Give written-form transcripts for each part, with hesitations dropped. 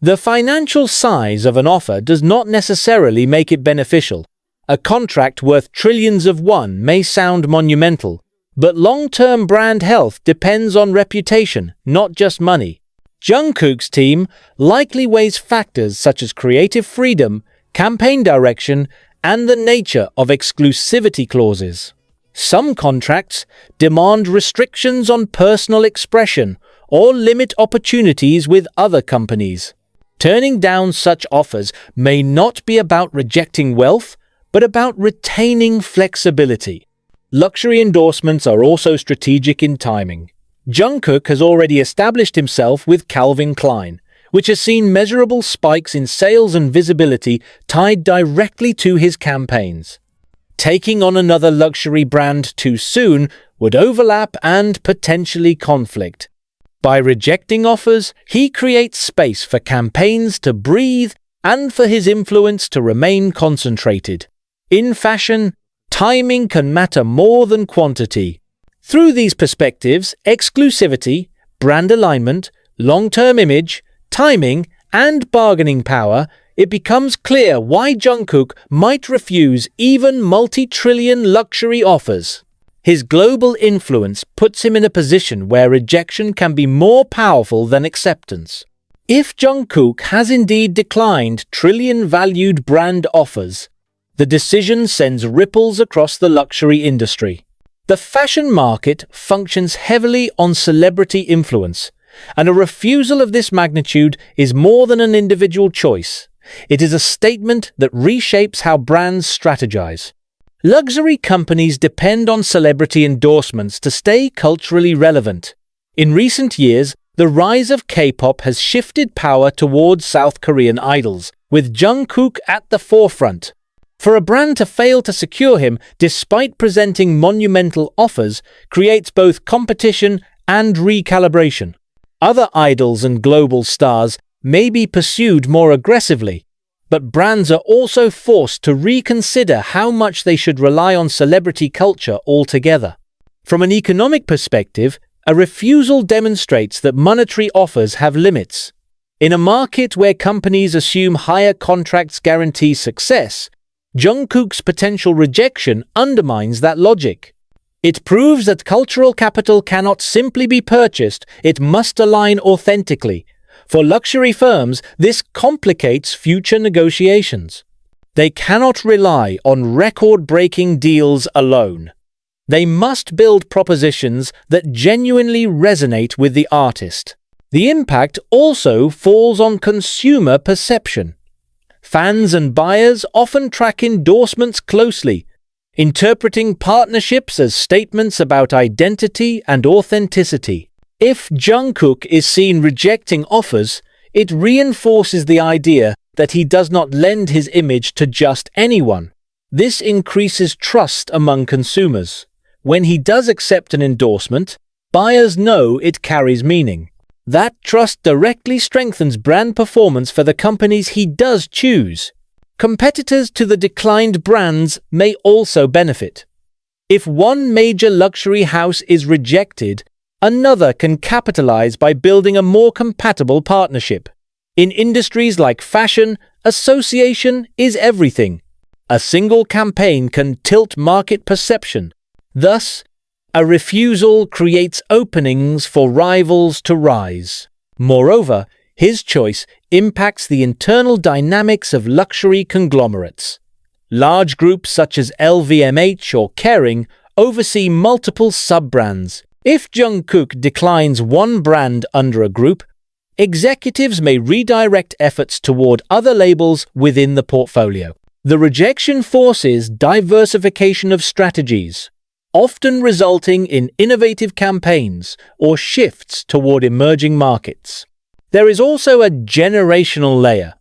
The financial size of an offer does not necessarily make it beneficial. A contract worth trillions of won may sound monumental, but long-term brand health depends on reputation, not just money. Jungkook's team likely weighs factors such as creative freedom, campaign direction, and the nature of exclusivity clauses. Some contracts demand restrictions on personal expression or limit opportunities with other companies. Turning down such offers may not be about rejecting wealth, but about retaining flexibility. Luxury endorsements are also strategic in timing. Jungkook has already established himself with Calvin Klein, which has seen measurable spikes in sales and visibility tied directly to his campaigns. Taking on another luxury brand too soon would overlap and potentially conflict. By rejecting offers, he creates space for campaigns to breathe and for his influence to remain concentrated. In fashion, timing can matter more than quantity. Through these perspectives, exclusivity, brand alignment, long-term image, timing, and bargaining power, it becomes clear why Jungkook might refuse even multi-trillion luxury offers. His global influence puts him in a position where rejection can be more powerful than acceptance. If Jungkook has indeed declined trillion-valued brand offers, the decision sends ripples across the luxury industry. The fashion market functions heavily on celebrity influence, and a refusal of this magnitude is more than an individual choice. It is a statement that reshapes how brands strategize. Luxury companies depend on celebrity endorsements to stay culturally relevant. In recent years, the rise of K-pop has shifted power towards South Korean idols, with Jungkook at the forefront. For a brand to fail to secure him despite presenting monumental offers creates both competition and recalibration. Other idols and global stars may be pursued more aggressively, but brands are also forced to reconsider how much they should rely on celebrity culture altogether. From an economic perspective, a refusal demonstrates that monetary offers have limits. In a market where companies assume higher contracts guarantee success, Jungkook's potential rejection undermines that logic. It proves that cultural capital cannot simply be purchased, it must align authentically. For luxury firms, this complicates future negotiations. They cannot rely on record-breaking deals alone. They must build propositions that genuinely resonate with the artist. The impact also falls on consumer perception. Fans and buyers often track endorsements closely, interpreting partnerships as statements about identity and authenticity. If Jungkook is seen rejecting offers, it reinforces the idea that he does not lend his image to just anyone. This increases trust among consumers. When he does accept an endorsement, buyers know it carries meaning. That trust directly strengthens brand performance for the companies he does choose. Competitors to the declined brands may also benefit. If one major luxury house is rejected, another can capitalize by building a more compatible partnership. In industries like fashion, association is everything. A single campaign can tilt market perception. Thus, a refusal creates openings for rivals to rise. Moreover, his choice impacts the internal dynamics of luxury conglomerates. Large groups such as LVMH or Kering oversee multiple sub-brands. If Jungkook declines one brand under a group, executives may redirect efforts toward other labels within the portfolio. The rejection forces diversification of strategies, often resulting in innovative campaigns or shifts toward emerging markets. There is also a generational layer.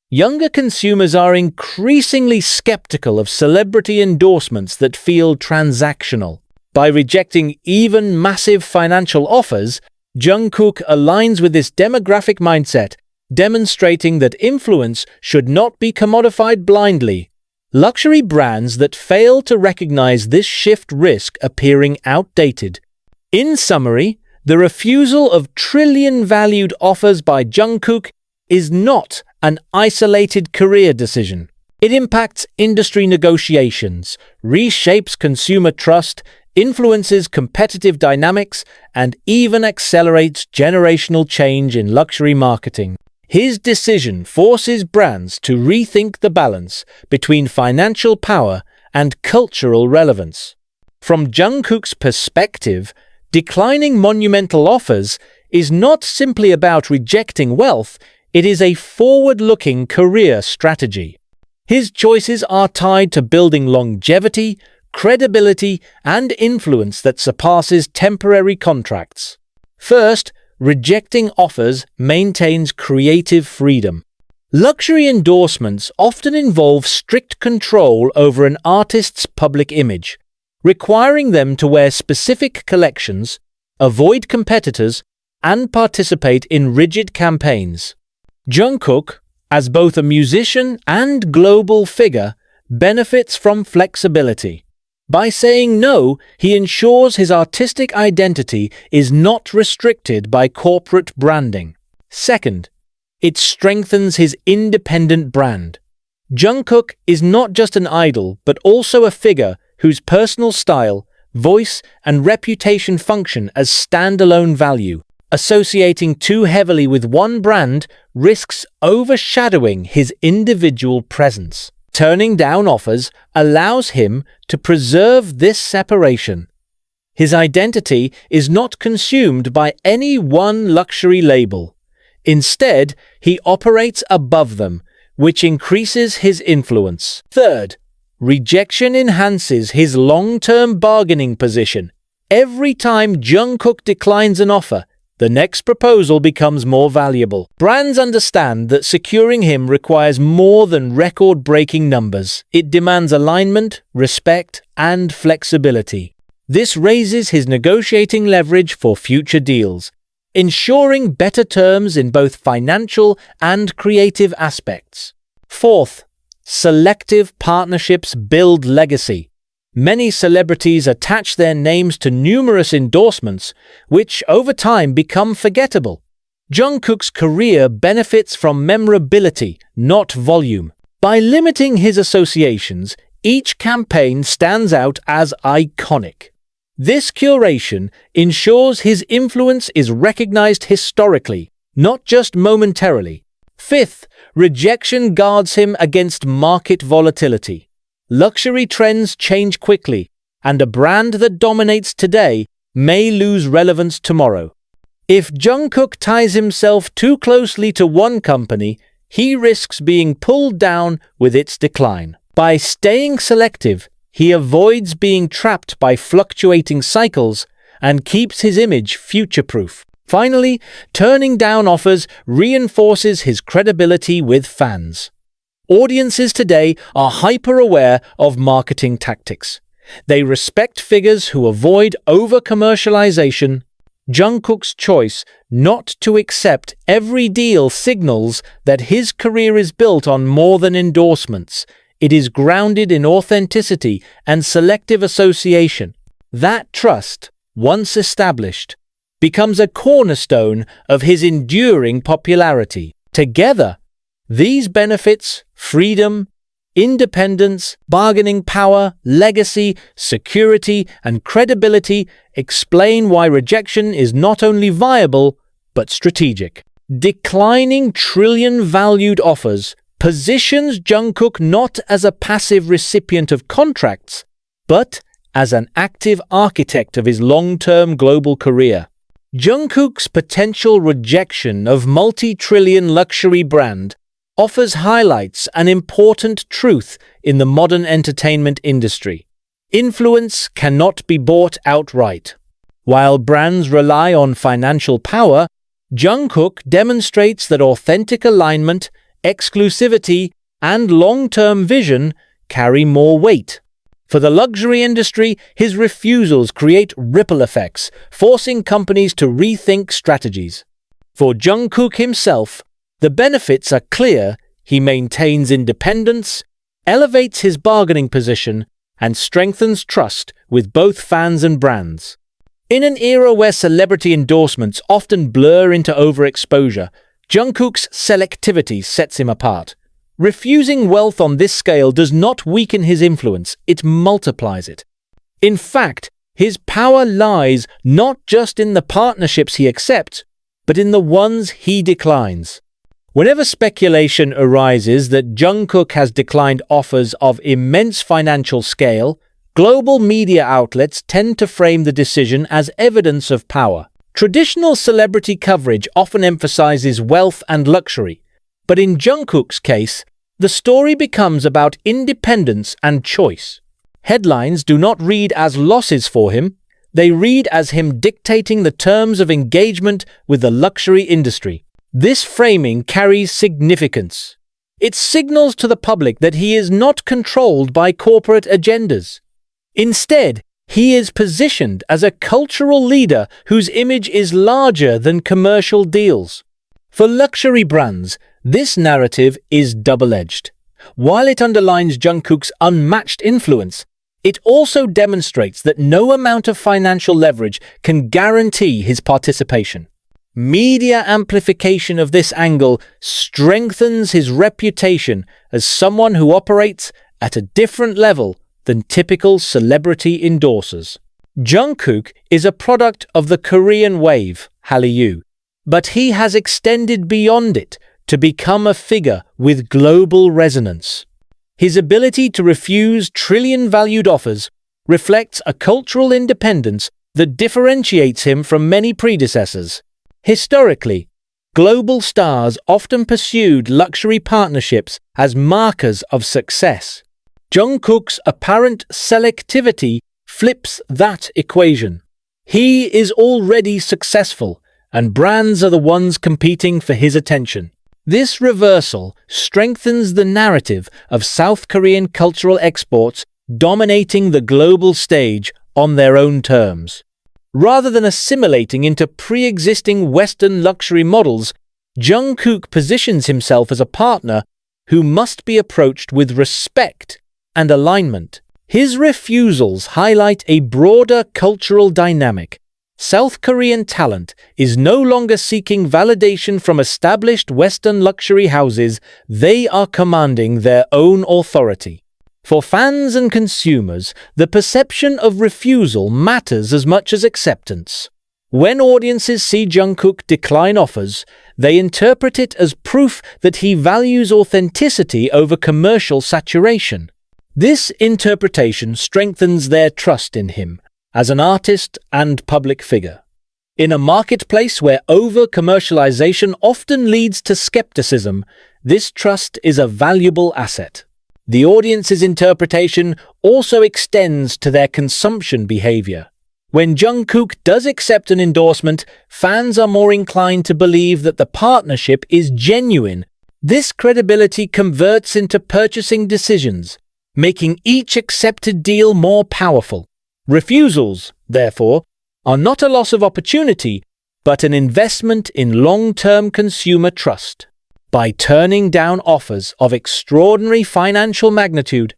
Younger consumers are increasingly skeptical of celebrity endorsements that feel transactional. By rejecting even massive financial offers, Jungkook aligns with this demographic mindset, demonstrating that influence should not be commodified blindly. Luxury brands that fail to recognize this shift risk appearing outdated. In summary, the refusal of trillion-valued offers by Jungkook is not an isolated career decision. It impacts industry negotiations, reshapes consumer trust, influences competitive dynamics, and even accelerates generational change in luxury marketing. His decision forces brands to rethink the balance between financial power and cultural relevance. From Jungkook's perspective, declining monumental offers is not simply about rejecting wealth, it is a forward-looking career strategy. His choices are tied to building longevity, credibility, and influence that surpasses temporary contracts. First, rejecting offers maintains creative freedom. Luxury endorsements often involve strict control over an artist's public image, requiring them to wear specific collections, avoid competitors, and participate in rigid campaigns. Jungkook, as both a musician and global figure, benefits from flexibility. By saying no, he ensures his artistic identity is not restricted by corporate branding. Second, it strengthens his independent brand. Jungkook is not just an idol, but also a figure whose personal style, voice, and reputation function as standalone value. Associating too heavily with one brand risks overshadowing his individual presence. Turning down offers allows him to preserve this separation. His identity is not consumed by any one luxury label. Instead, he operates above them, which increases his influence. Third, rejection enhances his long-term bargaining position. Every time Jungkook declines an offer, the next proposal becomes more valuable. Brands understand that securing him requires more than record-breaking numbers. It demands alignment, respect, and flexibility. This raises his negotiating leverage for future deals, ensuring better terms in both financial and creative aspects. Fourth, selective partnerships build legacy. Many celebrities attach their names to numerous endorsements, which over time become forgettable. Jungkook's career benefits from memorability, not volume. By limiting his associations, each campaign stands out as iconic. This curation ensures his influence is recognized historically, not just momentarily. Fifth, rejection guards him against market volatility. Luxury trends change quickly, and a brand that dominates today may lose relevance tomorrow. If Jungkook ties himself too closely to one company, he risks being pulled down with its decline. By staying selective, he avoids being trapped by fluctuating cycles and keeps his image future-proof. Finally, turning down offers reinforces his credibility with fans. Audiences today are hyper-aware of marketing tactics. They respect figures who avoid over-commercialization. Jungkook's choice not to accept every deal signals that his career is built on more than endorsements. It is grounded in authenticity and selective association. That trust, once established, becomes a cornerstone of his enduring popularity. Together, these benefits, freedom, independence, bargaining power, legacy, security, and credibility explain why rejection is not only viable, but strategic. Declining trillion-valued offers positions Jungkook not as a passive recipient of contracts, but as an active architect of his long-term global career. Jungkook's potential rejection of multi-trillion luxury brand offers highlights an important truth in the modern entertainment industry. Influence cannot be bought outright. While brands rely on financial power, Jungkook demonstrates that authentic alignment, exclusivity, and long-term vision carry more weight. For the luxury industry, his refusals create ripple effects, forcing companies to rethink strategies. For Jungkook himself, the benefits are clear. He maintains independence, elevates his bargaining position, and strengthens trust with both fans and brands. In an era where celebrity endorsements often blur into overexposure, Jungkook's selectivity sets him apart. Refusing wealth on this scale does not weaken his influence, it multiplies it. In fact, his power lies not just in the partnerships he accepts, but in the ones he declines. Whenever speculation arises that Jungkook has declined offers of immense financial scale, global media outlets tend to frame the decision as evidence of power. Traditional celebrity coverage often emphasizes wealth and luxury, but in Jungkook's case, the story becomes about independence and choice. Headlines do not read as losses for him, they read as him dictating the terms of engagement with the luxury industry. This framing carries significance. It signals to the public that he is not controlled by corporate agendas. Instead, he is positioned as a cultural leader whose image is larger than commercial deals. For luxury brands, this narrative is double-edged. While it underlines Jungkook's unmatched influence, it also demonstrates that no amount of financial leverage can guarantee his participation. Media amplification of this angle strengthens his reputation as someone who operates at a different level than typical celebrity endorsers. Jungkook is a product of the Korean wave, Hallyu, but he has extended beyond it to become a figure with global resonance. His ability to refuse trillion-valued offers reflects a cultural independence that differentiates him from many predecessors. Historically, global stars often pursued luxury partnerships as markers of success. Jungkook's apparent selectivity flips that equation. He is already successful, and brands are the ones competing for his attention. This reversal strengthens the narrative of South Korean cultural exports dominating the global stage on their own terms. Rather than assimilating into pre-existing Western luxury models, Jungkook positions himself as a partner who must be approached with respect and alignment. His refusals highlight a broader cultural dynamic. South Korean talent is no longer seeking validation from established Western luxury houses, they are commanding their own authority. For fans and consumers, the perception of refusal matters as much as acceptance. When audiences see Jungkook decline offers, they interpret it as proof that he values authenticity over commercial saturation. This interpretation strengthens their trust in him as an artist and public figure. In a marketplace where over-commercialization often leads to skepticism, this trust is a valuable asset. The audience's interpretation also extends to their consumption behavior. When Jungkook does accept an endorsement, fans are more inclined to believe that the partnership is genuine. This credibility converts into purchasing decisions, making each accepted deal more powerful. Refusals, therefore, are not a loss of opportunity, but an investment in long-term consumer trust. By turning down offers of extraordinary financial magnitude,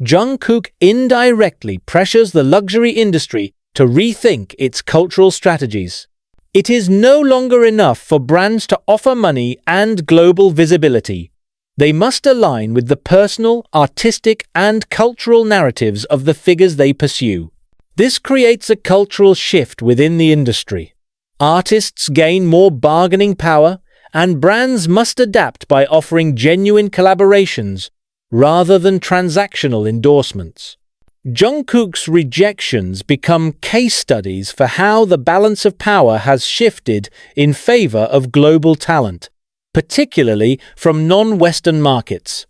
Jungkook indirectly pressures the luxury industry to rethink its cultural strategies. It is no longer enough for brands to offer money and global visibility. They must align with the personal, artistic, and cultural narratives of the figures they pursue. This creates a cultural shift within the industry. Artists gain more bargaining power, and brands must adapt by offering genuine collaborations rather than transactional endorsements. Jungkook's rejections become case studies for how the balance of power has shifted in favor of global talent, particularly from non-Western markets.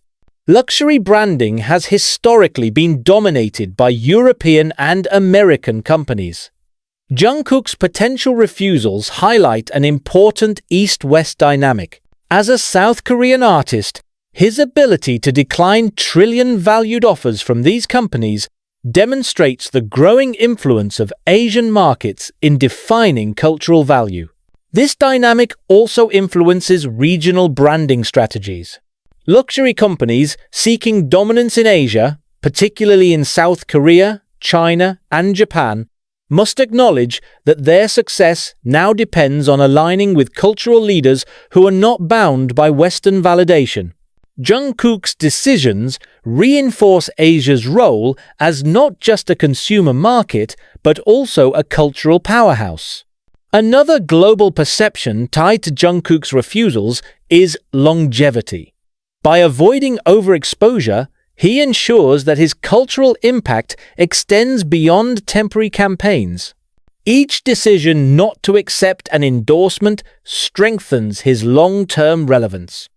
Luxury branding has historically been dominated by European and American companies. Jungkook's potential refusals highlight an important East-West dynamic. As a South Korean artist, his ability to decline trillion-valued offers from these companies demonstrates the growing influence of Asian markets in defining cultural value. This dynamic also influences regional branding strategies. Luxury companies seeking dominance in Asia, particularly in South Korea, China, and Japan, must acknowledge that their success now depends on aligning with cultural leaders who are not bound by Western validation. Jungkook's decisions reinforce Asia's role as not just a consumer market, but also a cultural powerhouse. Another global perception tied to Jungkook's refusals is longevity. By avoiding overexposure, he ensures that his cultural impact extends beyond temporary campaigns. Each decision not to accept an endorsement strengthens his long-term relevance.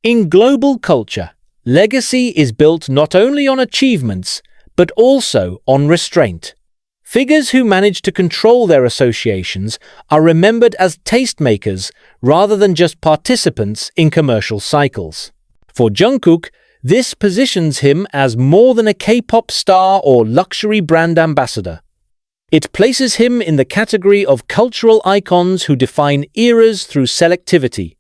In global culture, legacy is built not only on achievements, but also on restraint. Figures who manage to control their associations are remembered as tastemakers rather than just participants in commercial cycles. For Jungkook, this positions him as more than a K-pop star or luxury brand ambassador. It places him in the category of cultural icons who define eras through selectivity.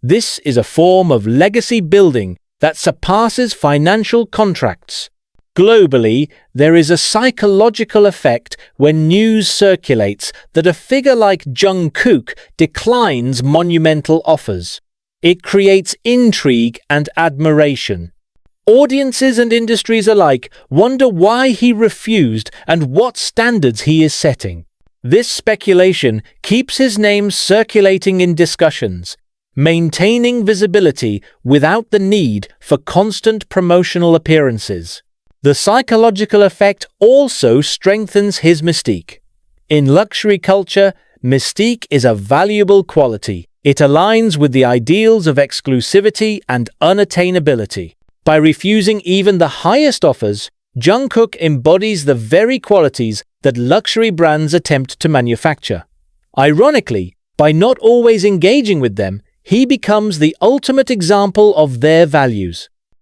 This is a form of legacy building that surpasses financial contracts. Globally, there is a psychological effect when news circulates that a figure like Jungkook declines monumental offers. It creates intrigue and admiration. Audiences and industries alike wonder why he refused and what standards he is setting. This speculation keeps his name circulating in discussions, maintaining visibility without the need for constant promotional appearances. The psychological effect also strengthens his mystique. In luxury culture, mystique is a valuable quality. It aligns with the ideals of exclusivity and unattainability. By refusing even the highest offers, Jungkook embodies the very qualities that luxury brands attempt to manufacture. Ironically, by not always engaging with them, he becomes the ultimate example of their values.